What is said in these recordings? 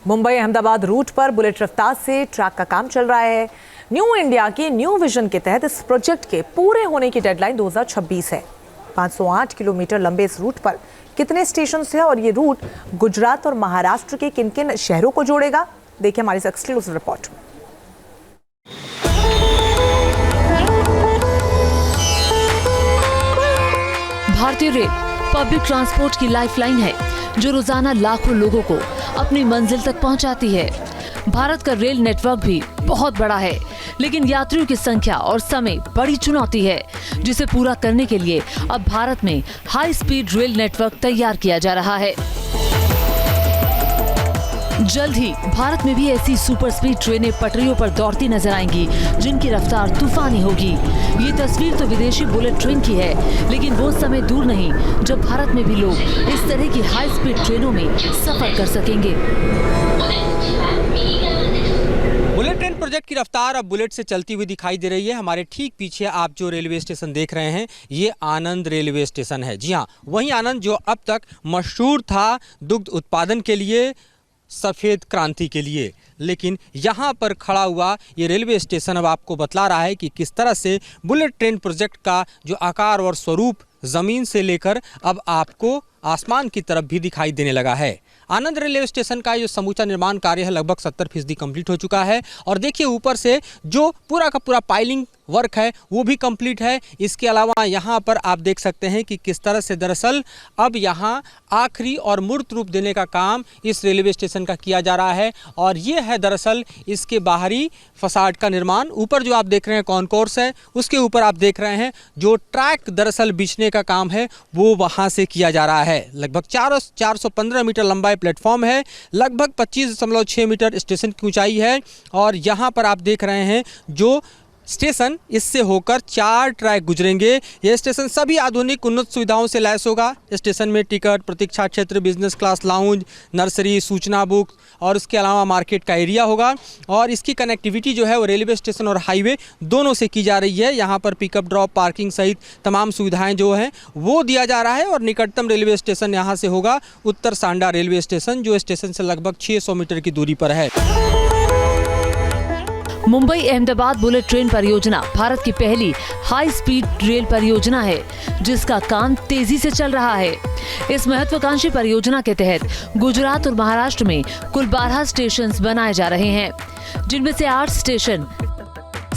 Mumbai Ahmedabad root पर bullet रफ्तार से ट्रैक का काम चल रहा है। न्यू इंडिया की न्यू विजन के तहत इस प्रोजेक्ट के पूरे होने की डेडलाइन 2026 है। 508 किलोमीटर लंबे इस रूट पर कितने स्टेशन हैं और ये रूट गुजरात और महाराष्ट्र के किन किन शहरों को जोड़ेगा, देखिए हमारी एक्सक्लूसिव रिपोर्ट। भारतीय रेल पब्लिक ट्रांसपोर्ट की लाइफलाइन है जो रोजाना लाखों लोगों को अपनी मंजिल तक पहुंचाती है। भारत का रेल नेटवर्क भी बहुत बड़ा है, लेकिन यात्रियों की संख्या और समय बड़ी चुनौती है, जिसे पूरा करने के लिए अब भारत में हाई स्पीड रेल नेटवर्क तैयार किया जा रहा है। जल्द ही भारत में भी ऐसी सुपर स्पीड ट्रेनें पटरियों पर दौड़ती नजर आएंगी, जिनकी रफ्तार तूफानी होगी। ये तस्वीर तो विदेशी बुलेट ट्रेन की है, लेकिन वो समय दूर नहीं जब भारत में भी लोग इस तरह की हाई स्पीड ट्रेनों में सफर कर सकेंगे। बुलेट ट्रेन प्रोजेक्ट की रफ्तार अब बुलेट से चलती हुई दिखाई दे रही है। हमारे ठीक पीछे आप जो रेलवे स्टेशन देख रहे हैं, ये आनंद रेलवे स्टेशन है। जी हाँ, वही आनंद जो अब तक मशहूर था दुग्ध उत्पादन के लिए, सफ़ेद क्रांति के लिए। लेकिन यहाँ पर खड़ा हुआ ये रेलवे स्टेशन अब आपको बतला रहा है कि किस तरह से बुलेट ट्रेन प्रोजेक्ट का जो आकार और स्वरूप ज़मीन से लेकर अब आपको आसमान की तरफ भी दिखाई देने लगा है। आनंद रेलवे स्टेशन का जो समूचा निर्माण कार्य है लगभग 70% कंप्लीट हो चुका है। और देखिए ऊपर से जो पूरा का पूरा पाइलिंग वर्क है वो भी कंप्लीट है। इसके अलावा यहाँ पर आप देख सकते हैं कि किस तरह से दरअसल अब यहाँ आखिरी और मूर्त रूप देने का काम इस रेलवे स्टेशन का किया जा रहा है। और ये है दरअसल इसके बाहरी फसाड का निर्माण। ऊपर जो आप देख रहे हैं कॉन्कोर्स है, उसके ऊपर आप देख रहे हैं जो ट्रैक दरअसल बिछने का काम है वो वहाँ से किया जा रहा है। लगभग 415 मीटर लंबा प्लेटफॉर्म है, लगभग 25.6 मीटर स्टेशन की ऊंचाई है। और यहाँ पर आप देख रहे हैं जो स्टेशन, इससे होकर 4 ट्रैक गुजरेंगे। यह स्टेशन सभी आधुनिक उन्नत सुविधाओं से लैस होगा। स्टेशन में टिकट, प्रतीक्षा क्षेत्र, बिजनेस क्लास लाउंज, नर्सरी, सूचना बुक और उसके अलावा मार्केट का एरिया होगा। और इसकी कनेक्टिविटी जो है वो रेलवे स्टेशन और हाईवे दोनों से की जा रही है। यहाँ पर पिकअप ड्रॉप, पार्किंग सहित तमाम सुविधाएं जो हैं वो दिया जा रहा है। और निकटतम रेलवे स्टेशन यहाँ से होगा उत्तर सांडा रेलवे स्टेशन, जो स्टेशन से लगभग 600 मीटर की दूरी पर है। मुंबई अहमदाबाद बुलेट ट्रेन परियोजना भारत की पहली हाई स्पीड रेल परियोजना है, जिसका काम तेजी से चल रहा है। इस महत्वाकांक्षी परियोजना के तहत गुजरात और महाराष्ट्र में कुल 12 स्टेशन बनाए जा रहे हैं, जिनमें से 8 स्टेशन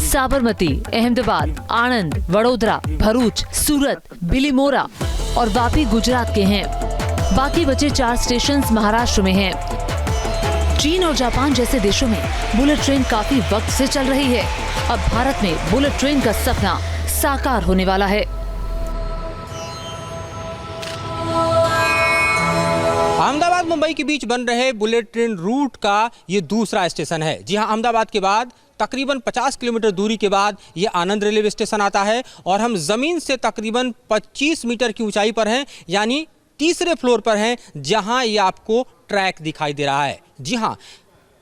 साबरमती, अहमदाबाद, आनंद, वडोदरा, भरूच, सूरत, बिलीमोरा और वापी गुजरात के हैं। बाकी बचे 4 स्टेशन महाराष्ट्र में हैं। चीन और जापान जैसे देशों में बुलेट ट्रेन काफी वक्त से चल रही है। अब भारत में बुलेट ट्रेन का सपना साकार होने वाला है। अहमदाबाद मुंबई के बीच बन रहे बुलेट ट्रेन रूट का ये दूसरा स्टेशन है। जी हाँ, अहमदाबाद के बाद तकरीबन 50 किलोमीटर दूरी के बाद ये आनंद रेलवे स्टेशन आता है। और हम ज़मीन से तकरीबन 25 मीटर की ऊंचाई पर हैं, यानी तीसरे फ्लोर पर हैं, जहां ये आपको ट्रैक दिखाई दे रहा है। जी हाँ,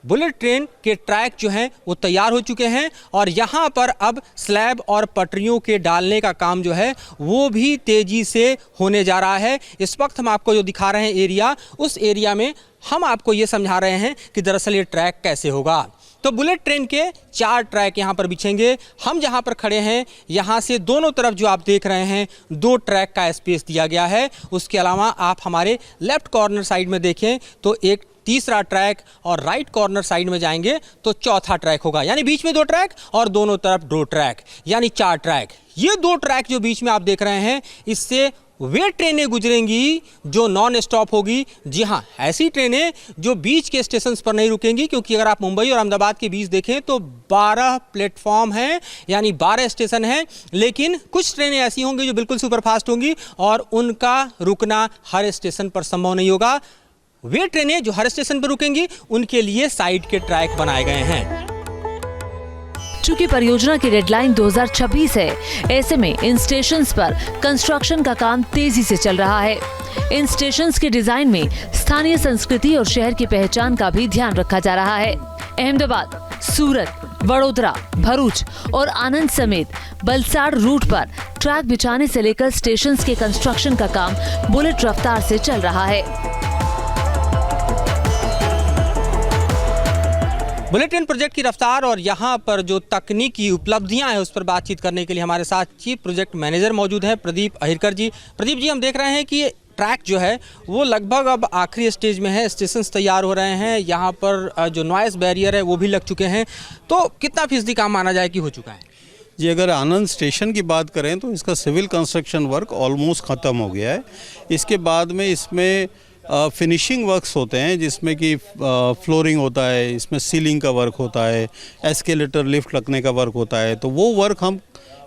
बुलेट ट्रेन के ट्रैक जो हैं वो तैयार हो चुके हैं। और यहाँ पर अब स्लैब और पटरियों के डालने का काम जो है वो भी तेज़ी से होने जा रहा है। इस वक्त हम आपको जो दिखा रहे हैं एरिया, उस एरिया में हम आपको ये समझा रहे हैं कि दरअसल ये ट्रैक कैसे होगा। तो बुलेट ट्रेन के 4 ट्रैक यहाँ पर बिछेंगे। हम जहाँ पर खड़े हैं यहाँ से दोनों तरफ जो आप देख रहे हैं 2 ट्रैक का स्पेस दिया गया है। उसके अलावा आप हमारे लेफ्ट कॉर्नर साइड में देखें तो एक तीसरा ट्रैक, और राइट कॉर्नर साइड में जाएंगे तो चौथा ट्रैक होगा। यानी बीच में 2 ट्रैक और दोनों तरफ 2 ट्रैक, यानी 4 ट्रैक। ये 2 ट्रैक जो बीच में आप देख रहे हैं, इससे वे ट्रेनें गुजरेंगी जो नॉन स्टॉप होगी। जी हाँ, ऐसी ट्रेनें जो बीच के स्टेशंस पर नहीं रुकेंगी, क्योंकि अगर आप मुंबई और अहमदाबाद के बीच देखें तो 12 प्लेटफॉर्म हैं, यानी 12 स्टेशन हैं। लेकिन कुछ ट्रेनें ऐसी होंगी जो बिल्कुल सुपरफास्ट होंगी और उनका रुकना हर स्टेशन पर संभव नहीं होगा। वे ट्रेनें जो हर स्टेशन पर रुकेंगी उनके लिए साइड के ट्रैक बनाए गए हैं। चूंकि परियोजना की डेडलाइन 2026 है, ऐसे में इन स्टेशंस पर कंस्ट्रक्शन का काम तेजी से चल रहा है। इन स्टेशंस के डिजाइन में स्थानीय संस्कृति और शहर की पहचान का भी ध्यान रखा जा रहा है। अहमदाबाद, सूरत, वडोदरा, भरूच और आनंद समेत वलसाड़ रूट पर ट्रैक बिछाने से लेकर स्टेशंस के कंस्ट्रक्शन का काम बुलेट रफ्तार से चल रहा है। बुलेट ट्रेन प्रोजेक्ट की रफ्तार और यहाँ पर जो तकनीकी उपलब्धियां हैं उस पर बातचीत करने के लिए हमारे साथ चीफ प्रोजेक्ट मैनेजर मौजूद हैं प्रदीप अहिरकर जी। प्रदीप जी, हम देख रहे हैं कि ये ट्रैक जो है वो लगभग अब आखिरी स्टेज में है, स्टेशंस तैयार हो रहे हैं, यहाँ पर जो नॉइस बैरियर है वो भी लग चुके हैं, तो कितना फीसदी काम माना जाए कि हो चुका है? जी, अगर आनंद स्टेशन की बात करें तो इसका सिविल कंस्ट्रक्शन वर्क ऑलमोस्ट ख़त्म हो गया है। इसके बाद में इसमें फिनिशिंग वर्क्स होते हैं जिसमें कि फ्लोरिंग होता है, इसमें सीलिंग का वर्क होता है, एस्केलेटर लिफ्ट लगने का वर्क होता है, तो वो वर्क हम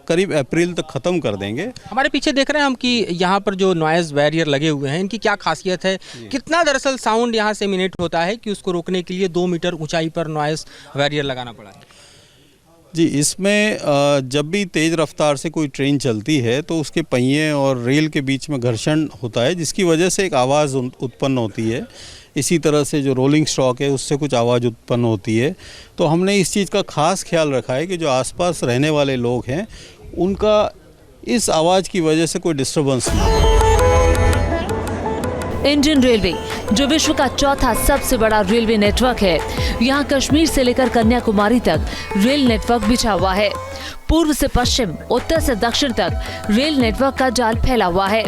करीब अप्रैल तक ख़त्म कर देंगे। हमारे पीछे देख रहे हैं हम कि यहाँ पर जो नॉइज़ बैरियर लगे हुए हैं इनकी क्या खासियत है, कितना दरअसल साउंड यहाँ से इमिनेट होता है कि उसको रोकने के लिए 2 मीटर ऊंचाई पर नॉइज़ बैरियर लगाना पड़ा है? जी, इसमें जब भी तेज़ रफ्तार से कोई ट्रेन चलती है तो उसके पहिए और रेल के बीच में घर्षण होता है जिसकी वजह से एक आवाज़ उत्पन्न होती है। इसी तरह से जो रोलिंग स्टॉक है उससे कुछ आवाज़ उत्पन्न होती है। तो हमने इस चीज़ का खास ख्याल रखा है कि जो आसपास रहने वाले लोग हैं उनका इस आवाज़ की वजह से कोई डिस्टर्बेंस ना हो। इंडियन रेलवे जो विश्व का चौथा सबसे बड़ा रेलवे नेटवर्क है, यहाँ कश्मीर से लेकर कन्याकुमारी तक रेल नेटवर्क बिछा हुआ है। पूर्व से पश्चिम, उत्तर से दक्षिण तक रेल नेटवर्क का जाल फैला हुआ है,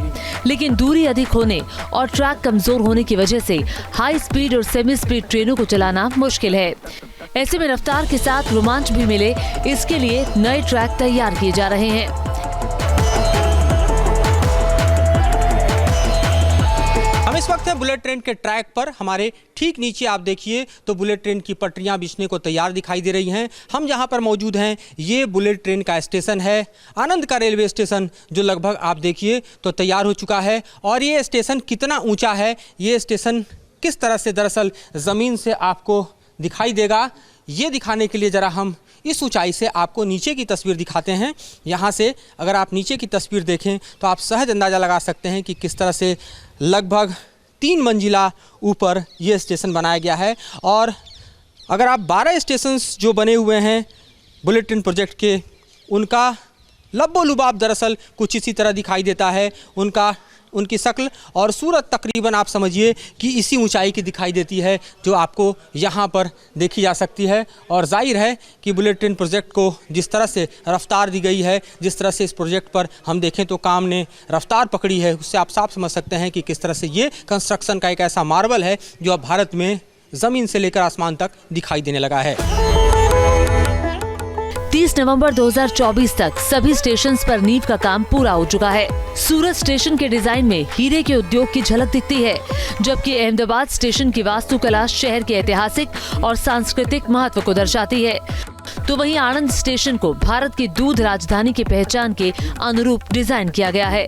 लेकिन दूरी अधिक होने और ट्रैक कमजोर होने की वजह से हाई स्पीड और सेमी स्पीड ट्रेनों को चलाना मुश्किल है। ऐसे में रफ्तार के साथ रोमांच भी मिले, इसके लिए नए ट्रैक तैयार किए जा रहे हैं। हम इस वक्त है बुलेट ट्रेन के ट्रैक पर। हमारे ठीक नीचे आप देखिए तो बुलेट ट्रेन की पटरियां बिछने को तैयार दिखाई दे रही हैं। हम जहां पर मौजूद हैं ये बुलेट ट्रेन का स्टेशन है, आनंद का रेलवे स्टेशन, जो लगभग आप देखिए तो तैयार हो चुका है। और ये स्टेशन कितना ऊंचा है, ये स्टेशन किस तरह से दरअसल ज़मीन से आपको दिखाई देगा, ये दिखाने के लिए ज़रा हम इस ऊंचाई से आपको नीचे की तस्वीर दिखाते हैं। यहाँ से अगर आप नीचे की तस्वीर देखें तो आप सहज अंदाज़ा लगा सकते हैं कि किस तरह से लगभग 3 मंजिला ऊपर ये स्टेशन बनाया गया है। और अगर आप 12 स्टेशंस जो बने हुए हैं बुलेट ट्रेन प्रोजेक्ट के, उनका लब्बो लुबाब दरअसल कुछ इसी तरह दिखाई देता है। उनकी शक्ल और सूरत तकरीबन आप समझिए कि इसी ऊंचाई की दिखाई देती है जो आपको यहाँ पर देखी जा सकती है। और जाहिर है कि बुलेट ट्रेन प्रोजेक्ट को जिस तरह से रफ्तार दी गई है, जिस तरह से इस प्रोजेक्ट पर हम देखें तो काम ने रफ्तार पकड़ी है, उससे आप साफ समझ सकते हैं कि किस तरह से ये कंस्ट्रक्शन का एक ऐसा मार्वल है जो अब भारत में ज़मीन से लेकर आसमान तक दिखाई देने लगा है। 30 नवंबर 2024 तक सभी स्टेशंस पर नींव का काम पूरा हो चुका है। सूरत स्टेशन के डिजाइन में हीरे के उद्योग की झलक दिखती है, जबकि अहमदाबाद स्टेशन की वास्तुकला शहर के ऐतिहासिक और सांस्कृतिक महत्व को दर्शाती है। तो वहीं आनंद स्टेशन को भारत की दूध राजधानी की पहचान के अनुरूप डिजाइन किया गया है।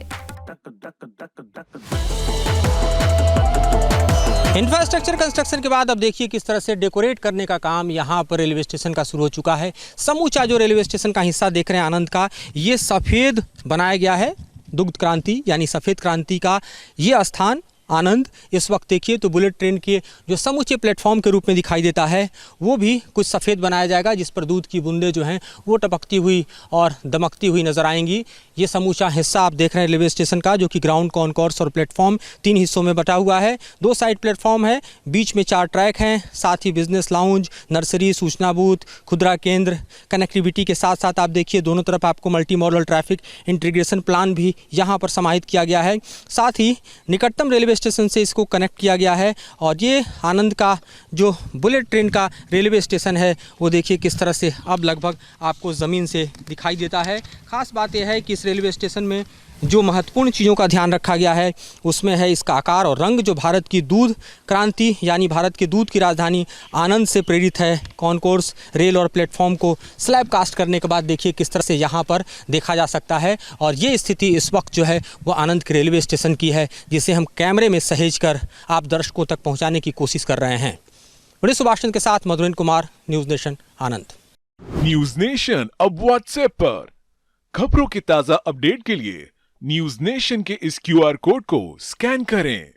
इंफ्रास्ट्रक्चर कंस्ट्रक्शन के बाद अब देखिए किस तरह से डेकोरेट करने का काम यहाँ पर रेलवे स्टेशन का शुरू हो चुका है। समूचा जो रेलवे स्टेशन का हिस्सा देख रहे हैं आनंद का, ये सफ़ेद बनाया गया है। दुग्ध क्रांति यानी सफ़ेद क्रांति का ये स्थान आनंद इस वक्त देखिए तो बुलेट ट्रेन के जो समूचे प्लेटफॉर्म के रूप में दिखाई देता है वो भी कुछ सफ़ेद बनाया जाएगा, जिस पर दूध की बूंदें जो हैं वो टपकती हुई और दमकती हुई नज़र आएंगी। ये समूचा हिस्सा आप देख रहे हैं रेलवे स्टेशन का, जो कि ग्राउंड, कॉन्कोर्स और प्लेटफॉर्म 3 हिस्सों में बटा हुआ है। 2 साइड प्लेटफॉर्म है, बीच में 4 ट्रैक हैं, साथ ही बिजनेस लाउंज, नर्सरी, सूचना बूथ, खुदरा केंद्र, कनेक्टिविटी के साथ साथ आप देखिए दोनों तरफ आपको multi modal traffic integration plan भी यहाँ पर समाहित किया गया है। साथ ही निकटतम रेलवे स्टेशन से इसको कनेक्ट किया गया है। और ये आनंद का जो बुलेट ट्रेन का रेलवे स्टेशन है वो देखिए किस तरह से अब लगभग आपको ज़मीन से दिखाई देता है। ख़ास बात यह है कि इस रेलवे स्टेशन में जो महत्वपूर्ण चीज़ों का ध्यान रखा गया है उसमें है इसका आकार और रंग, जो भारत की दूध क्रांति यानी भारत के दूध की राजधानी आनंद से प्रेरित है। कॉन्कोर्स, रेल और प्लेटफॉर्म को स्लैब कास्ट करने के बाद देखिए किस तरह से यहाँ पर देखा जा सकता है। और ये स्थिति इस वक्त जो है वो आनंद के रेलवे स्टेशन की है, जिसे हम कैमरे में सहेज कर आप दर्शकों तक पहुँचाने की कोशिश कर रहे हैं। बड़े सुभाष चंद्र के साथ मधुरेंद्र कुमार, न्यूज़ नेशन, आनंद। न्यूज़ नेशन अब व्हाट्सएप पर खबरों की ताज़ा अपडेट के लिए न्यूज़ नेशन के इस QR कोड को स्कैन करें।